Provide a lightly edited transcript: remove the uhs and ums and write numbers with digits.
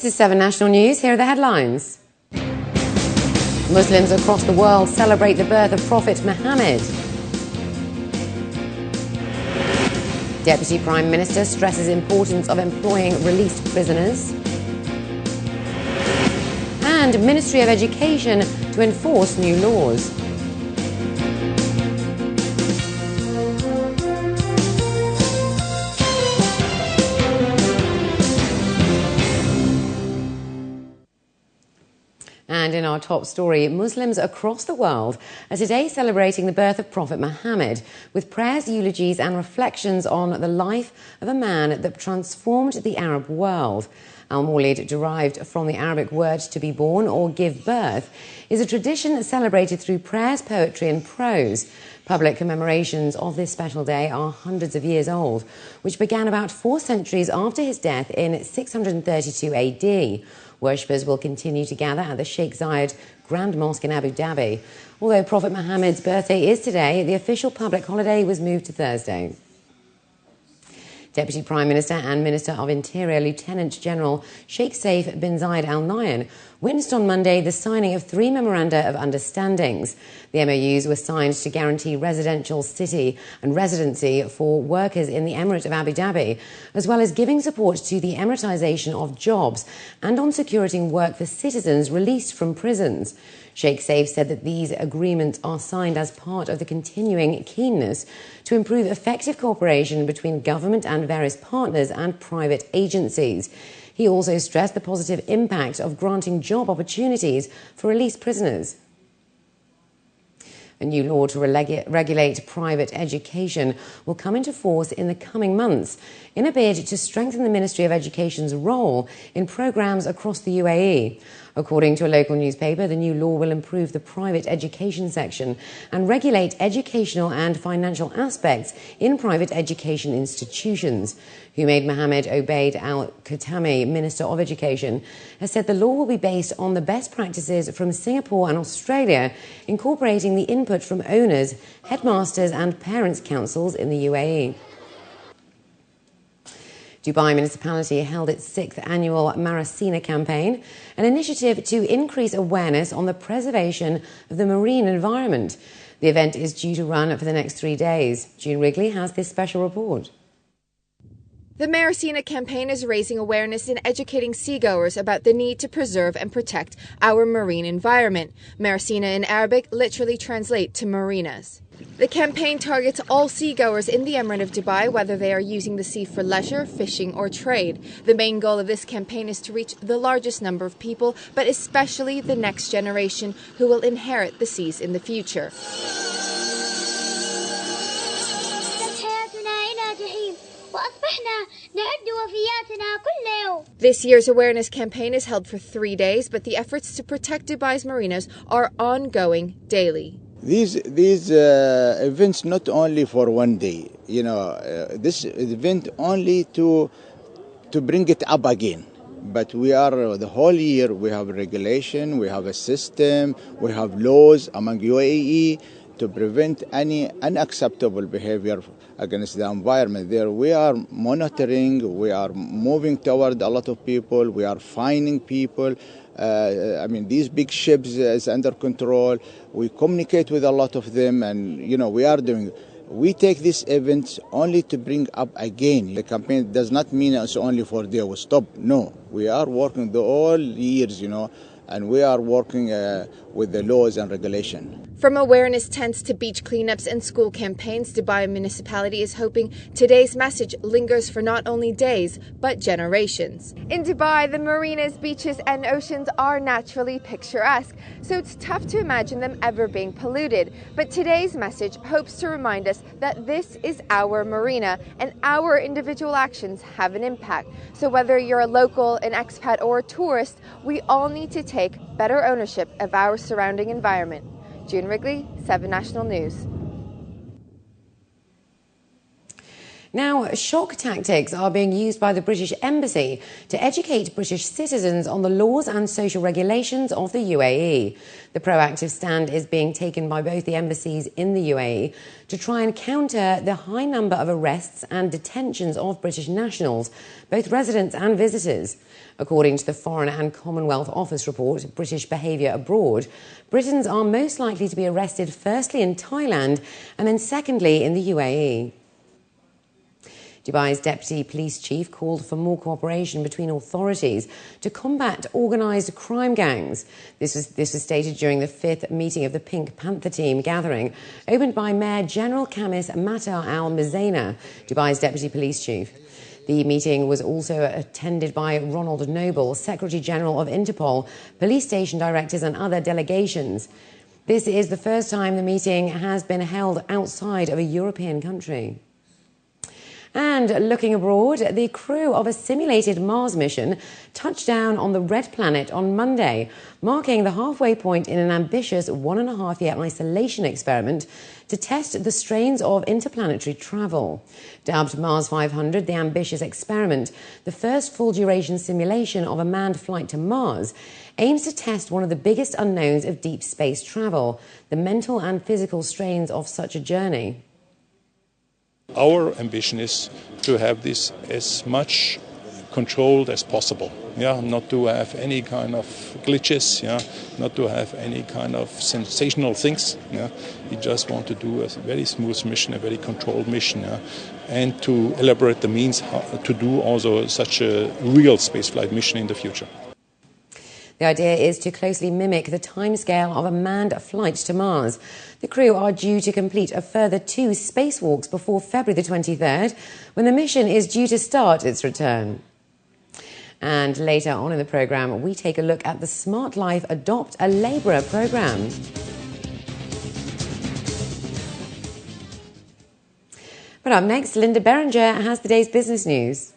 This is 7 National News. Here are the headlines. Muslims across the world celebrate the birth of Prophet Muhammad. Deputy Prime Minister stresses importance of employing released prisoners. And Ministry of Education to enforce new laws. And in our top story, Muslims across the world are today celebrating the birth of Prophet Muhammad with prayers, eulogies and reflections on the life of a man that transformed the Arab world. Al-Mawlid, derived from the Arabic word to be born or give birth, is a tradition celebrated through prayers, poetry and prose. Public commemorations of this special day are hundreds of years old, which began about 4 centuries after his death in 632 AD. Worshippers will continue to gather at the Sheikh Zayed Grand Mosque in Abu Dhabi. Although Prophet Muhammad's birthday is today, the official public holiday was moved to Thursday. Deputy Prime Minister and Minister of Interior Lieutenant General Sheikh Saif bin Zayed Al Nahyan witnessed on Monday the signing of 3 memoranda of understandings. The MOUs were signed to guarantee residential city and residency for workers in the Emirate of Abu Dhabi, as well as giving support to the emiratization of jobs and on securing work for citizens released from prisons. Sheikh Saif said that these agreements are signed as part of the continuing keenness to improve effective cooperation between government and various partners and private agencies. He also stressed the positive impact of granting job opportunities for released prisoners. A new law to regulate private education will come into force in the coming months in a bid to strengthen the Ministry of Education's role in programmes across the UAE. According to a local newspaper, the new law will improve the private education section and regulate educational and financial aspects in private education institutions. Humaid Mohammed Obaid Al-Khatami, Minister of Education, has said the law will be based on the best practices from Singapore and Australia, incorporating the input from owners, headmasters and parents' councils in the UAE. Dubai Municipality held its 6th annual Maracina campaign, an initiative to increase awareness on the preservation of the marine environment. The event is due to run for the next 3 days. June Wrigley has this special report. The Maracina campaign is raising awareness and educating seagoers about the need to preserve and protect our marine environment. Maracina in Arabic literally translates to marinas. The campaign targets all seagoers in the Emirate of Dubai, whether they are using the sea for leisure, fishing or trade. The main goal of this campaign is to reach the largest number of people, but especially the next generation who will inherit the seas in the future. This year's awareness campaign is held for 3 days, but the efforts to protect Dubai's marinas are ongoing daily. These events not only for 1 day, this event only to bring it up again. But we are the whole year. We have regulation, we have a system, we have laws among UAE to prevent any unacceptable behavior against the environment. There we are monitoring, we are moving toward a lot of people, we are fining people. These big ships is under control. We communicate with a lot of them, and we take these events only to bring up again. The campaign does not mean it's only for they will stop. No, we are working the all years, and we are working with the laws and regulation. From awareness tents to beach cleanups and school campaigns, Dubai Municipality is hoping today's message lingers for not only days, but generations. In Dubai, the marinas, beaches and oceans are naturally picturesque, so it's tough to imagine them ever being polluted. But today's message hopes to remind us that this is our marina and our individual actions have an impact. So whether you're a local, an expat or a tourist, we all need to take better ownership of our surrounding environment. June Wrigley, 7 National News. Now, shock tactics are being used by the British Embassy to educate British citizens on the laws and social regulations of the UAE. The proactive stand is being taken by both the embassies in the UAE to try and counter the high number of arrests and detentions of British nationals, both residents and visitors. According to the Foreign and Commonwealth Office report, British Behaviour Abroad, Britons are most likely to be arrested firstly in Thailand and then secondly in the UAE. Dubai's deputy police chief called for more cooperation between authorities to combat organised crime gangs. This was stated during the 5th meeting of the Pink Panther team gathering, opened by Mayor General Khamis Mattar Al Mizena, Dubai's deputy police chief. The meeting was also attended by Ronald Noble, Secretary General of Interpol, police station directors and other delegations. This is the first time the meeting has been held outside of a European country. And looking abroad, the crew of a simulated Mars mission touched down on the Red Planet on Monday, marking the halfway point in an ambitious 1.5-year isolation experiment to test the strains of interplanetary travel. Dubbed Mars 500, the ambitious experiment, the first full-duration simulation of a manned flight to Mars, aims to test one of the biggest unknowns of deep space travel, the mental and physical strains of such a journey. Our ambition is to have this as much controlled as possible. Not to have any kind of glitches. Not to have any kind of sensational things. We just want to do a very smooth mission, a very controlled mission, and to elaborate the means how to do also such a real spaceflight mission in the future. The idea is to closely mimic the timescale of a manned flight to Mars. The crew are due to complete a further 2 spacewalks before February the 23rd, when the mission is due to start its return. And later on in the programme, we take a look at the Smart Life Adopt a Labourer programme. But up next, Linda Berenger has the day's business news.